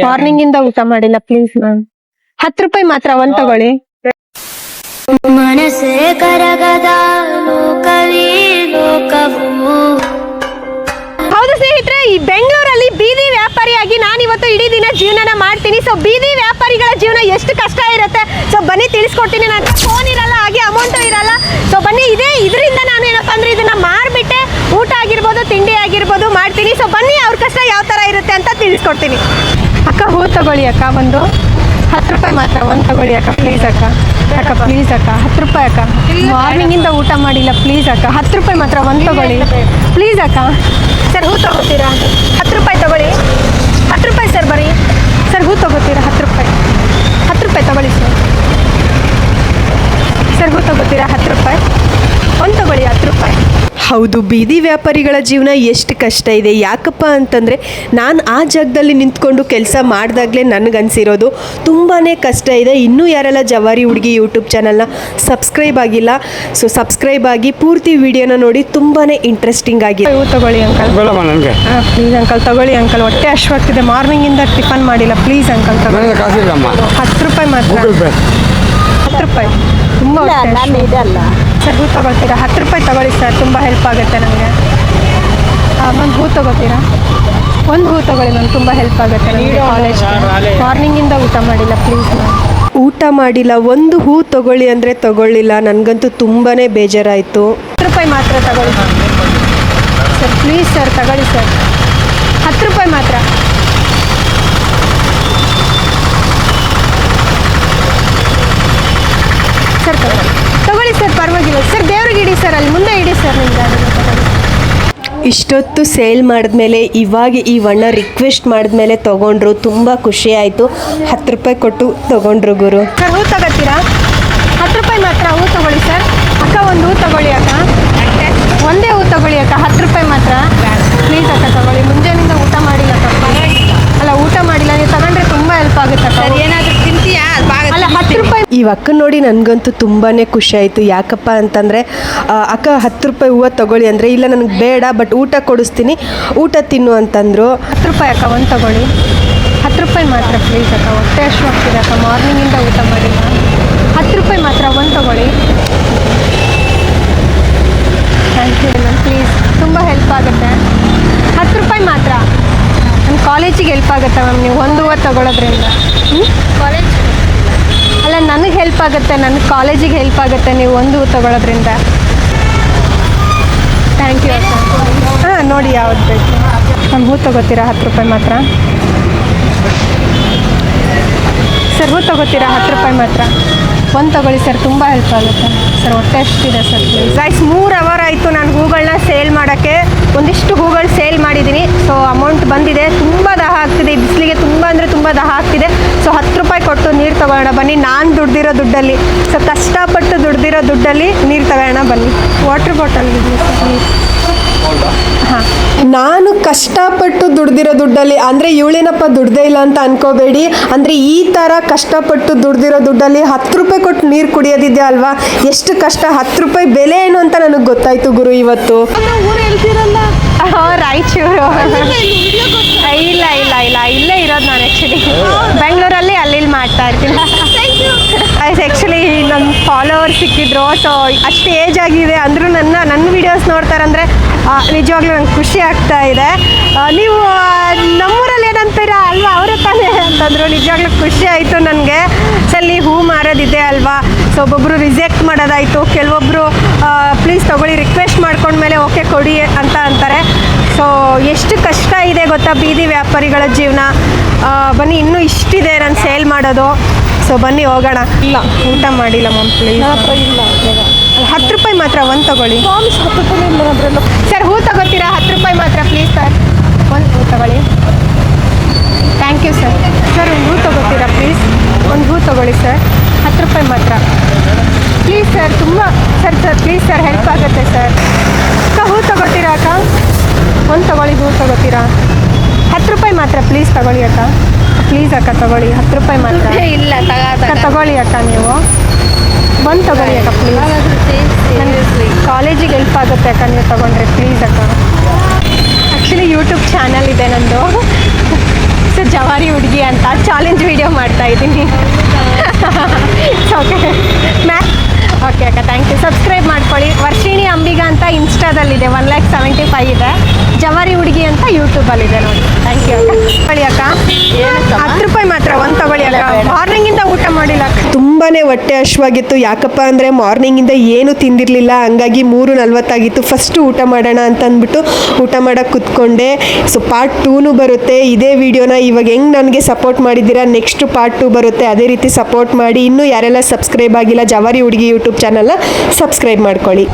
Morning ಇಂದ ಊಟ ಮಾಡಿಲ್ಲ ಪ್ಲೀಸ್ ಮ್ಯಾಮ್. 10 ರೂಪಾಯಿ ಮಾತ್ರ ಒಂದ್ ತಗೊಳ್ಳಿ. ಮನಸ್ಸೇ ಕರಗದ ಲೋಕವೇ ಲೋಕವು. ಹೌದು ಸ್ನೇಹಿತರೆ, ಈ ಬೆಂಗಳೂರಲ್ಲಿ ಬೀದಿ ವ್ಯಾಪಾರಿಯಾಗಿ ನಾನಿವತ್ತು ಇಡೀ ದಿನ ಜೀವನ ಮಾಡ್ತೀನಿ. ಸೊ ಬೀದಿ ವ್ಯಾಪಾರಿಗಳ ಜೀವನ ಎಷ್ಟು ಕಷ್ಟ ಇರುತ್ತೆ ಸೊ ಬನ್ನಿ ತಿಳಿಸ್ಕೊಡ್ತೀನಿ. ನನ್ನ ಫೋನ್ ಇರಲ್ಲ, ಹಾಗೆ ಅಮೌಂಟು ಇರಲ್ಲ. ಸೊ ಬನ್ನಿ ಇದರಿಂದ ನಾನು ಏನಪ್ಪ ಅಂದ್ರೆ ಇದನ್ನ ಮಾರ್ಬಿಟ್ಟೆ ಊಟ ಆಗಿರ್ಬೋದು, ತಿಂಡಿ ಆಗಿರ್ಬೋದು ಮಾಡ್ತೀನಿ. ಸೊ ಬನ್ನಿ ಅವ್ರ ಕಷ್ಟ ಯಾವ ತರ ಇರುತ್ತೆ ಅಂತ ತಿಳಿಸ್ಕೊಡ್ತೀನಿ. ಅಕ್ಕ ಹೂ ತಗೊಳ್ಳಿ ಅಕ್ಕ, ಒಂದು 10 ರೂಪಾಯಿ ಮಾತ್ರ ಒಂದು ತಗೊಳ್ಳಿ ಅಕ್ಕ ಪ್ಲೀಸ್ ಅಕ್ಕ. ಅಕ್ಕ ಪ್ಲೀಸ್ ಅಕ್ಕ 10 ರೂಪಾಯಿ ಅಕ್ಕ, ಮಾರ್ನಿಂಗ್ ಇಂದ ಊಟ ಮಾಡಿಲ್ಲ ಪ್ಲೀಸ್ ಅಕ್ಕ. 10 ರೂಪಾಯಿ ಮಾತ್ರ ಒಂದು ತಗೊಳ್ಳಿ ಪ್ಲೀಸ್ ಅಕ್ಕ. ಸರ್ ಹೂ ತಗೋತೀರಾ? 10 ರೂಪಾಯಿ ತಗೊಳ್ಳಿ. 10 ರೂಪಾಯಿ ಸರ್, ಬರೀ ಸರ್ ಹೂ ತಗೋತೀರಾ? 10 ರೂಪಾಯಿ 10 ರೂಪಾಯಿ ತಗೊಳ್ಳಿ ಸರ್. ಸರ್ ಹೂ ತಗೋತೀರಾ? 10 ರೂಪಾಯಿ ಒಂದು ತಗೊಳ್ಳಿ. 10 ರೂಪಾಯಿ. ಹೌದು, ಬೀದಿ ವ್ಯಾಪಾರಿಗಳ ಜೀವನ ಎಷ್ಟು ಕಷ್ಟ ಇದೆ. ಯಾಕಪ್ಪ ಅಂತಂದರೆ ನಾನು ಆ ಜಾಗದಲ್ಲಿ ನಿಂತ್ಕೊಂಡು ಕೆಲಸ ಮಾಡಿದಾಗಲೇ ನನಗನ್ಸಿರೋದು ತುಂಬಾ ಕಷ್ಟ ಇದೆ. ಇನ್ನೂ ಯಾರೆಲ್ಲ ಜವಾರಿ ಹುಡುಗಿ ಯೂಟ್ಯೂಬ್ ಚಾನಲ್ನ ಸಬ್ಸ್ಕ್ರೈಬ್ ಆಗಿಲ್ಲ, ಸೊ ಸಬ್ಸ್ಕ್ರೈಬ್ ಆಗಿ ಪೂರ್ತಿ ವಿಡಿಯೋನ ನೋಡಿ, ತುಂಬಾ ಇಂಟ್ರೆಸ್ಟಿಂಗ್ ಆಗಿದೆ. ಹೂ ತಗೊಳ್ಳಿ ಅಂಕಲ್. ಪ್ಲೀಸ್ ಅಂಕಲ್ ತಗೊಳ್ಳಿ ಅಂಕಲ್, ಹೊಟ್ಟೆ ಅಶ್ವಾಗ್ತಿದೆ, ಮಾರ್ನಿಂಗಿಂದ ಟಿಫನ್ ಮಾಡಿಲ್ಲ. ಪ್ಲೀಸ್ ಅಂಕಲ್ ತಗೊಳ್ಳಿ. 10 ರೂಪಾಯಿ ಮಾತ್ರ. 10 ರೂಪಾಯಿ ತುಂಬ ಸರ್ ಹೂ ತಗೊಳ್ತೀರಾ? 10 ರೂಪಾಯಿ ತಗೊಳ್ಳಿ ಸರ್, ತುಂಬ ಹೆಲ್ಪ್ ಆಗುತ್ತೆ ನನಗೆ. ಒಂದು ಹೂ ತಗೋತೀರಾ? ಒಂದು ಹೂ ತಗೊಳ್ಳಿ ಮ್ಯಾಮ್, ತುಂಬ ಹೆಲ್ಪ್ ಆಗುತ್ತೆ ನನಗೆ. ಕಾಲೇಜ್ ಮಾರ್ನಿಂಗಿಂದ ಊಟ ಮಾಡಿಲ್ಲ ಪ್ಲೀಸ್ ಮ್ಯಾಮ್. ಊಟ ಮಾಡಿಲ್ಲ, ಒಂದು ಹೂ ತಗೊಳ್ಳಿ ಅಂದರೆ ತಗೊಳ್ಳಿಲ್ಲ. ನನಗಂತೂ ತುಂಬಾ ಬೇಜಾರಾಯಿತು. 10 ರೂಪಾಯಿ ಮಾತ್ರ ತಗೊಳ್ಳಿ ಸರ್, ಪ್ಲೀಸ್ ಸರ್ ತಗೊಳ್ಳಿ ಸರ್. 10 ರೂಪಾಯಿ ಮಾತ್ರ. ಸರ್ ತಗೊಳ್ಳಿ ಸರ್, ಪರವಾಗಿಲ್ಲ ಸರ್. ದೇವ್ರಿಗೆ ಇಡಿ ಸರ್, ಅಲ್ಲಿ ಮುಂದೆ ಇಡಿ ಸರ್ ನಿಮ್ಗೆ. ಇಷ್ಟೊತ್ತು ಸೇಲ್ ಮಾಡಿದ್ಮೇಲೆ ಇವಾಗ ಈ ಅಣ್ಣ ರಿಕ್ವೆಸ್ಟ್ ಮಾಡಿದ್ಮೇಲೆ ತೊಗೊಂಡ್ರು. ತುಂಬ ಖುಷಿ ಆಯಿತು. 10 ರೂಪಾಯಿ ಕೊಟ್ಟು ತೊಗೊಂಡ್ರು ಗುರು. ಸರ್ ಹೂ ತಗೋತೀರಾ? 10 ರೂಪಾಯಿ ಮಾತ್ರ ಹೂ ತಗೊಳ್ಳಿ ಸರ್. ಅಕ್ಕ ಒಂದು ಹೂ ತಗೊಳ್ಳಿ ಅಕ್ಕ, ಒಂದೇ ಹೂ ತಗೊಳ್ಳಿ ಅಕ್ಕ. 10 ರೂಪಾಯಿ ಮಾತ್ರ ಪ್ಲೀಸ್ ಅಕ್ಕ ತಗೊಳ್ಳಿ. ಮುಂಜಾನಿಂದ ಊಟ ಮಾಡಿಲ್ಲ ಅಕ್ಕ. ಅಲ್ಲ ಊಟ ಮಾಡಿಲ್ಲ, ನೀವು ತಗೊಂಡ್ರೆ ತುಂಬ ಹೆಲ್ಪ್ ಆಗುತ್ತೆ ಅಕ್ಕ. ಏನಾದರೂ ತಿಂತೀಯಾ? ಅಲ್ಲ 10 ರೂಪಾಯಿ. ಈ ಅಕ್ಕನ ನೋಡಿ ನನಗಂತೂ ತುಂಬಾ ಖುಷಿ ಆಯಿತು. ಯಾಕಪ್ಪ ಅಂತಂದರೆ ಅಕ್ಕ 10 ರೂಪಾಯಿ ಹೂವು ತೊಗೊಳ್ಳಿ ಅಂದರೆ, ಇಲ್ಲ ನನಗೆ ಬೇಡ ಬಟ್ ಊಟ ಕೊಡಿಸ್ತೀನಿ, ಊಟ ತಿನ್ನು ಅಂತಂದರು. 10 ರೂಪಾಯಿ ಅಕ್ಕ ಒಂದು ತಗೊಳ್ಳಿ. 10 ರೂಪಾಯಿ ಮಾತ್ರ ಪ್ಲೀಸ್ ಅಕ್ಕ, ಹೊಟ್ಟೆ ಅಶ್ವಾಗ್ತಿದೆ ಅಕ್ಕ, ಮಾರ್ನಿಂಗಿಂದ ಊಟ ಮಾಡಿಲ್ಲ. 10 ರೂಪಾಯಿ ಮಾತ್ರ ಒಂದು ತಗೊಳ್ಳಿ. ಥ್ಯಾಂಕ್ ಯು ಮ್ಯಾಮ್, ಪ್ಲೀಸ್ ತುಂಬ ಹೆಲ್ಪ್ ಆಗುತ್ತೆ. 10 ರೂಪಾಯಿ ಮಾತ್ರ. ನನ್ನ ಕಾಲೇಜಿಗೆ ಹೆಲ್ಪ್ ಆಗುತ್ತೆ ಮ್ಯಾಮ್ ನೀವು ಒಂದು ಹೂವು ತಗೊಳ್ಳೋದ್ರಿಂದ. ಕಾಲೇಜ್ ಅಲ್ಲ ನನಗೆ ಹೆಲ್ಪ್ ಆಗುತ್ತೆ, ನನ್ನ ಕಾಲೇಜಿಗೆ ಹೆಲ್ಪ್ ಆಗುತ್ತೆ ನೀವು ಒಂದು ಹೂ ತಗೊಳ್ಳೋದ್ರಿಂದ. ಥ್ಯಾಂಕ್ ಯು ಅಕ್ಕ. ಹಾಂ ನೋಡಿ ಯಾವ್ದು ಬೇಕು ನಮ್ಮ ಹೂ ತಗೋತೀರಾ? 10 ರೂಪಾಯಿ ಮಾತ್ರ ಸರ್. ಹೂ ತಗೋತೀರಾ? 10 ರೂಪಾಯಿ ಮಾತ್ರ ಒಂದು ತಗೊಳ್ಳಿ ಸರ್, ತುಂಬ ಹೆಲ್ಪ್ ಆಗುತ್ತೆ ಸರ್. ಹೊಟ್ಟೆ ಎಷ್ಟಿದೆ ಸರ್ ಪ್ಲೀಸ್. ಗೈಸ್ 3 ಅವರ್ ಆಯಿತು ನಾನು ಹೂಗಳನ್ನ ಸೇಲ್ ಮಾಡೋಕ್ಕೆ. ಒಂದಿಷ್ಟು ಹೂಗಳು ಸೇಲ್ ಮಾಡಿದ್ದೀನಿ. ಸೊ ಅಮೌಂಟ್ ಬಂದಿದೆ. ತುಂಬ ದಾಹ ಆಗ್ತಿದೆ ಈ ಬಿಸಿಲಿಗೆ, ತುಂಬ ಅಂದರೆ ತುಂಬ ದಾಹ ಆಗ್ತಿದೆ. ಸೊ 10 ರೂಪಾಯಿ ಕೊಟ್ಟು ನೀರು ತಗೊಳ್ಳೋಣ ಬನ್ನಿ. ನಾನು ದುಡ್ದಿರೋ ದುಡ್ಡಲ್ಲಿ, ಸೊ ಕಷ್ಟಪಟ್ಟು ದುಡ್ದಿರೋ ದುಡ್ಡಲ್ಲಿ ನೀರು ತಗೊಳ್ಳೋಣ ಬನ್ನಿ. ವಾಟರ್ ಬಾಟಲ್ ನೀರು. ಹಾಂ, ನಾನು ಕಷ್ಟಪಟ್ಟು ದುಡ್ದಿರೋ ದುಡ್ಡಲ್ಲಿ ಅಂದರೆ ಇವಳೇನಪ್ಪ ದುಡ್ದೇ ಇಲ್ಲ ಅಂತ ಅನ್ಕೋಬೇಡಿ. ಅಂದರೆ ಈ ಥರ ಕಷ್ಟಪಟ್ಟು ದುಡ್ದಿರೋ ದುಡ್ಡಲ್ಲಿ 10 ರೂಪಾಯಿ ಕೊಟ್ಟು ನೀರು ಕುಡಿಯೋದಿದೆ ಅಲ್ವಾ, ಎಷ್ಟು ಕಷ್ಟ. 10 ರೂಪಾಯಿ ಬೆಲೆ ಏನು ಅಂತ ನನಗೆ ಗೊತ್ತಾಯ್ತು ಗುರು ಇವತ್ತು. ಊರು ಹೇಳ್ತೀರಲ್ಲ? ರಾಯಚೂರು. ಇಲ್ಲ ಇಲ್ಲ ಇಲ್ಲ, ಇಲ್ಲೇ ಇರೋದು ನಾನು. ಆ್ಯಕ್ಚುಲಿ ಬೆಂಗಳೂರಲ್ಲಿ ಅಲ್ಲಿ ಮಾಡ್ತಾ ಇರ್ತೀನಿ. ಆ್ಯಕ್ಚುಲಿ ನಮ್ಮ ಫಾಲೋವರ್ಸ್ ಸಿಕ್ಕಿದ್ರು. ಸೊ ಅಷ್ಟು ಏಜ್ ಆಗಿದೆ ಅಂದರೂ ನನ್ನ ವೀಡಿಯೋಸ್ ನೋಡ್ತಾರಂದರೆ ನಿಜವಾಗ್ಲೂ ನಂಗೆ ಖುಷಿ ಆಗ್ತಾ ಇದೆ. ನೀವು ನಮ್ಮೂರಲ್ಲಿ ಏನಂತೀರಾ ಅಲ್ವಾ, ಅವರೇ ತಾನೇ ಅಂತಂದರು. ನಿಜವಾಗ್ಲೂ ಖುಷಿ ಆಯಿತು ನನಗೆ. ಸಲ್ಲಿ ಹೂ ಮಾರೋದಿದೆ ಅಲ್ವಾ, ಸೊ ಒಬ್ಬೊಬ್ಬರು ರಿಜೆಕ್ಟ್ ಮಾಡೋದಾಯಿತು, ಕೆಲವೊಬ್ಬರು ಪ್ಲೀಸ್ ತೊಗೊಳ್ಳಿ ರಿಕ್ವೆಸ್ಟ್ ಮಾಡ್ಕೊಂಡ್ಮೇಲೆ ಓಕೆ ಕೊಡಿ ಅಂತ ಅಂತಾರೆ. ಸೊ ಎಷ್ಟು ಕಷ್ಟ ಇದೆ ಗೊತ್ತಾ ಬೀದಿ ವ್ಯಾಪಾರಿಗಳ ಜೀವನ. ಬನ್ನಿ, ಇನ್ನೂ ಇಷ್ಟಿದೆ ನಾನು ಸೇಲ್ ಮಾಡೋದು. ಸೊ ಬನ್ನಿ ಹೋಗೋಣ. ಇಲ್ಲ ಊಟ ಮಾಡಿಲ್ಲ ಮ್ಯಾಮ್ ಪ್ಲೀಸ್. ಇಲ್ಲ 10 ರೂಪಾಯಿ ಮಾತ್ರ ಒಂದು ತಗೊಳ್ಳಿ ಸರ್. ಹೂ ತಗೋತೀರಾ? 10 ರೂಪಾಯಿ ಮಾತ್ರ ಪ್ಲೀಸ್ ಸರ್, ಒಂದು ಹೂ ತಗೊಳ್ಳಿ. Thank you sir. ಸರ್ ಒಂದು ಹೂ ತಗೋತೀರಾ ಪ್ಲೀಸ್? ಒಂದು ಹೂ ತಗೊಳ್ಳಿ ಸರ್. 10 ರೂಪಾಯಿ ಮಾತ್ರ ಪ್ಲೀಸ್ ಸರ್. ತುಂಬ ಸರ್ ಪ್ಲೀಸ್ ಸರ್, ಹೆಲ್ಪ್ ಆಗುತ್ತೆ ಸರ್. ಅಕ್ಕ ಹೂ ತಗೋತೀರಾ ಅಕ್ಕ? ಒಂದು ತಗೊಳ್ಳಿ, ಹೂ ತಗೋತೀರಾ? 10 ರೂಪಾಯಿ ಮಾತ್ರ ಪ್ಲೀಸ್ ತಗೊಳ್ಳಿ ಅಕ್ಕ. ಪ್ಲೀಸ್ ಅಕ್ಕ ತಗೊಳ್ಳಿ, 10 ರೂಪಾಯಿ ಮಾತ್ರ. ಇಲ್ಲ ಅಕ್ಕ ತಗೊಳ್ಳಿ ಅಕ್ಕ, ನೀವು ಒಂದು ತಗೊಳ್ಳಿ ಅಕ್ಕ ಪ್ಲೀಸ್. ಕಾಲೇಜಿಗೆ ಹೆಲ್ಪ್ ಆಗುತ್ತೆ ಅಕ್ಕ ನೀವು ತಗೊಂಡ್ರೆ ಪ್ಲೀಸ್ ಅಕ್ಕ. ಆ್ಯಕ್ಚುಲಿ ಯೂಟ್ಯೂಬ್ ಚಾನಲ್ ಇದೆ ನಂದು. ಸೊ ಜವಾರಿ ಹುಡುಗಿ ಅಂತ ಚಾಲೆಂಜ್ ವಿಡಿಯೋ ಮಾಡ್ತಾ ಇದ್ದೀನಿ. ಓಕೆ ಓಕೆ ಅಕ್ಕ, ಥ್ಯಾಂಕ್ ಯು. ಸಬ್ಸ್ಕ್ರೈಬ್ ಮಾಡ್ಕೊಳ್ಳಿ. ವರ್ಷಿಣಿ ಅಂಬಿಗ ಅಂತ ಇನ್ಸ್ಟಾದಲ್ಲಿದೆ, 1,75,000 ಇದೆ. ಜವಾರಿ ಹುಡುಗಿ ಅಂತ ಯೂಟ್ಯೂಬಲ್ಲಿದೆ ನೋಡಿ. ಥ್ಯಾಂಕ್ ಯು ಅಕ್ಕ. ತಗೊಳ್ಳಿ ಅಕ್ಕ, 10 ರೂಪಾಯಿ ಮಾತ್ರ ಒಂದು ತಗೊಳ್ಳಿ ಅಕ್ಕ. ಮಾರ್ನಿಂಗಿಂದ ಊಟ ಮಾಡಿಲ್ಲ ಅಕ್ಕ. ತುಂಬಾ ಹೊಟ್ಟೆ ಹಶ್ವಾಗಿತ್ತು. ಯಾಕಪ್ಪ ಅಂದರೆ ಮಾರ್ನಿಂಗಿಂದ ಏನು ತಿಂದಿರಲಿಲ್ಲ, ಹಂಗಾಗಿ 3:40 ಆಗಿತ್ತು. ಫಸ್ಟು ಊಟ ಮಾಡೋಣ ಅಂತ ಅಂದ್ಬಿಟ್ಟು ಊಟ ಮಾಡೋಕ್ಕೆ ಕೂತ್ಕೊಂಡೆ. ಸೊ ಪಾರ್ಟ್ 2 ಬರುತ್ತೆ. ಇದೇ ವಿಡಿಯೋನ ಇವಾಗ ಹೆಂಗೆ ನನಗೆ ಸಪೋರ್ಟ್ ಮಾಡಿದ್ದೀರಾ, ನೆಕ್ಸ್ಟ್ ಪಾರ್ಟ್ 2 ಬರುತ್ತೆ. ಅದೇ ರೀತಿ ಸಪೋರ್ಟ್ ಮಾಡಿ. ಇನ್ನೂ ಯಾರೆಲ್ಲ ಸಬ್ಸ್ಕ್ರೈಬ್ ಆಗಿಲ್ಲ ಜವಾರಿ ಹುಡುಗಿ ಯೂಟ್ಯೂಬ್ ಚಾನಲ್ನ ಸಬ್ಸ್ಕ್ರೈಬ್ ಮಾಡ್ಕೊಳ್ಳಿ.